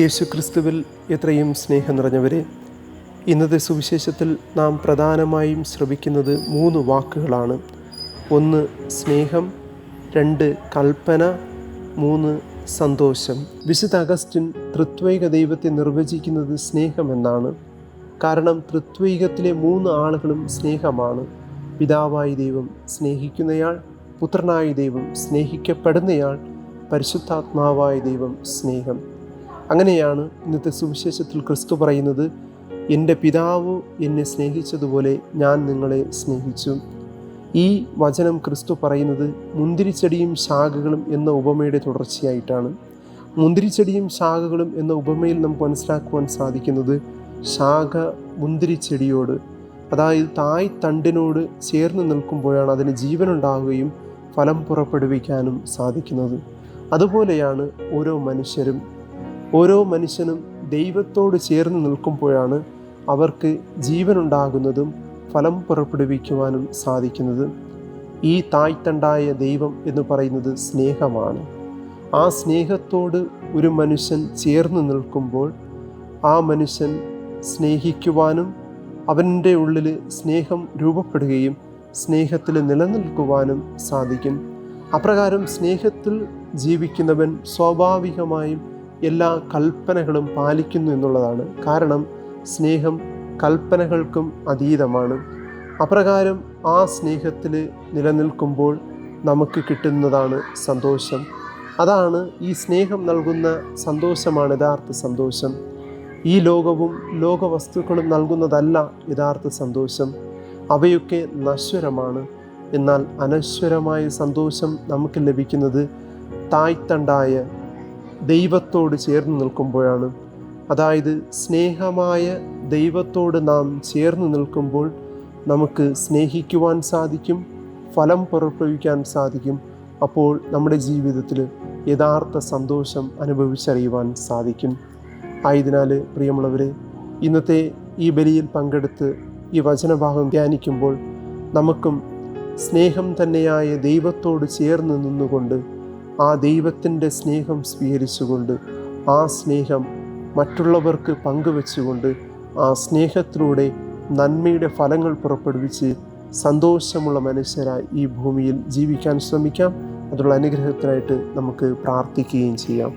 യേശുക്രിസ്തുവിൽ എത്രയും സ്നേഹം നിറഞ്ഞവരെ, ഇന്നത്തെ സുവിശേഷത്തിൽ നാം പ്രധാനമായും ശ്രവിക്കുന്നത് 3 വാക്കുകളാണ്. 1 സ്നേഹം, 2 കൽപ്പന, 3 സന്തോഷം. വിശുദ്ധ അഗസ്റ്റിൻ ത്രിത്വൈക ദൈവത്തെ നിർവചിക്കുന്നത് സ്നേഹമെന്നാണ്. കാരണം ത്രിത്വൈകത്തിലെ 3 ആളുകളും സ്നേഹമാണ്. പിതാവായ ദൈവം സ്നേഹിക്കുന്നയാൾ, പുത്രനായ ദൈവം സ്നേഹിക്കപ്പെടുന്നയാൾ, പരിശുദ്ധാത്മാവായ ദൈവം സ്നേഹം. അങ്ങനെയാണ് ഇന്നത്തെ സുവിശേഷത്തിൽ ക്രിസ്തു പറയുന്നത്, എൻ്റെ പിതാവ് എന്നെ സ്നേഹിച്ചതുപോലെ ഞാൻ നിങ്ങളെ സ്നേഹിച്ചു. ഈ വചനം ക്രിസ്തു പറയുന്നത് മുന്തിരിച്ചെടിയും ശാഖകളും എന്ന ഉപമയുടെ തുടർച്ചയായിട്ടാണ്. മുന്തിരിച്ചെടിയും ശാഖകളും എന്ന ഉപമയിൽ നമുക്ക് മനസ്സിലാക്കുവാൻ സാധിക്കുന്നത്, ശാഖ മുന്തിരിച്ചെടിയോട്, അതായത് തായ് തണ്ടിനോട് ചേർന്ന് നിൽക്കുമ്പോഴാണ് അതിന് ജീവനുണ്ടാവുകയും ഫലം പുറപ്പെടുവിക്കാനും സാധിക്കുന്നത്. അതുപോലെയാണ് ഓരോ മനുഷ്യനും ദൈവത്തോട് ചേർന്ന് നിൽക്കുമ്പോഴാണ് അവർക്ക് ജീവനുണ്ടാകുന്നതും ഫലം പുറപ്പെടുവിക്കുവാനും സാധിക്കുന്നത്. ഈ തായ്തണ്ടായ ദൈവം എന്ന് പറയുന്നത് സ്നേഹമാണ്. ആ സ്നേഹത്തോട് ഒരു മനുഷ്യൻ ചേർന്ന് നിൽക്കുമ്പോൾ ആ മനുഷ്യൻ സ്നേഹിക്കുവാനും അവൻ്റെ ഉള്ളിൽ സ്നേഹം രൂപപ്പെടുകയും സ്നേഹത്തിൽ നിലനിൽക്കുവാനും സാധിക്കും. അപ്രകാരം സ്നേഹത്തിൽ ജീവിക്കുന്നവൻ സ്വാഭാവികമായും എല്ലാ കൽപ്പനകളും പാലിക്കുന്നു എന്നുള്ളതാണ്. കാരണം സ്നേഹം കൽപ്പനകൾക്കും അതീതമാണ്. അപ്രകാരം ആ സ്നേഹത്തിൽ നിലനിൽക്കുമ്പോൾ നമുക്ക് കിട്ടുന്നതാണ് സന്തോഷം. അതാണ് ഈ സ്നേഹം നൽകുന്ന സന്തോഷമാണ് യഥാർത്ഥ സന്തോഷം. ഈ ലോകവും ലോകവസ്തുക്കളും നൽകുന്നതല്ല യഥാർത്ഥ സന്തോഷം. അവയൊക്കെ നശ്വരമാണ്. എന്നാൽ അനശ്വരമായ സന്തോഷം നമുക്ക് ലഭിക്കുന്നത് തായ്തണ്ടായ ദൈവത്തോട് ചേർന്ന് നിൽക്കുമ്പോഴാണ്. അതായത് സ്നേഹമായ ദൈവത്തോട് നാം ചേർന്ന് നിൽക്കുമ്പോൾ നമുക്ക് സ്നേഹിക്കുവാൻ സാധിക്കും, ഫലം പുറപ്പെടുവിക്കാൻ സാധിക്കും. അപ്പോൾ നമ്മുടെ ജീവിതത്തിൽ യഥാർത്ഥ സന്തോഷം അനുഭവിച്ചറിയുവാൻ സാധിക്കും. ആയതിനാൽ പ്രിയമുള്ളവരെ, ഇന്നത്തെ ഈ ബലിയിൽ പങ്കെടുത്ത് ഈ വചനഭാഗം ധ്യാനിക്കുമ്പോൾ നമുക്കും സ്നേഹം തന്നെയായ ദൈവത്തോട് ചേർന്ന് നിന്നുകൊണ്ട് ആ ദൈവത്തിൻ്റെ സ്നേഹം സ്വീകരിച്ചുകൊണ്ട് ആ സ്നേഹം മറ്റുള്ളവർക്ക് പങ്കുവെച്ചുകൊണ്ട് ആ സ്നേഹത്തിലൂടെ നന്മയുടെ ഫലങ്ങൾ പുറപ്പെടുവിച്ച് സന്തോഷമുള്ള മനുഷ്യരായി ഈ ഭൂമിയിൽ ജീവിക്കാൻ ശ്രമിക്കാം. അതിനുള്ള അനുഗ്രഹത്തിനായിട്ട് നമുക്ക് പ്രാർത്ഥിക്കുകയും ചെയ്യാം.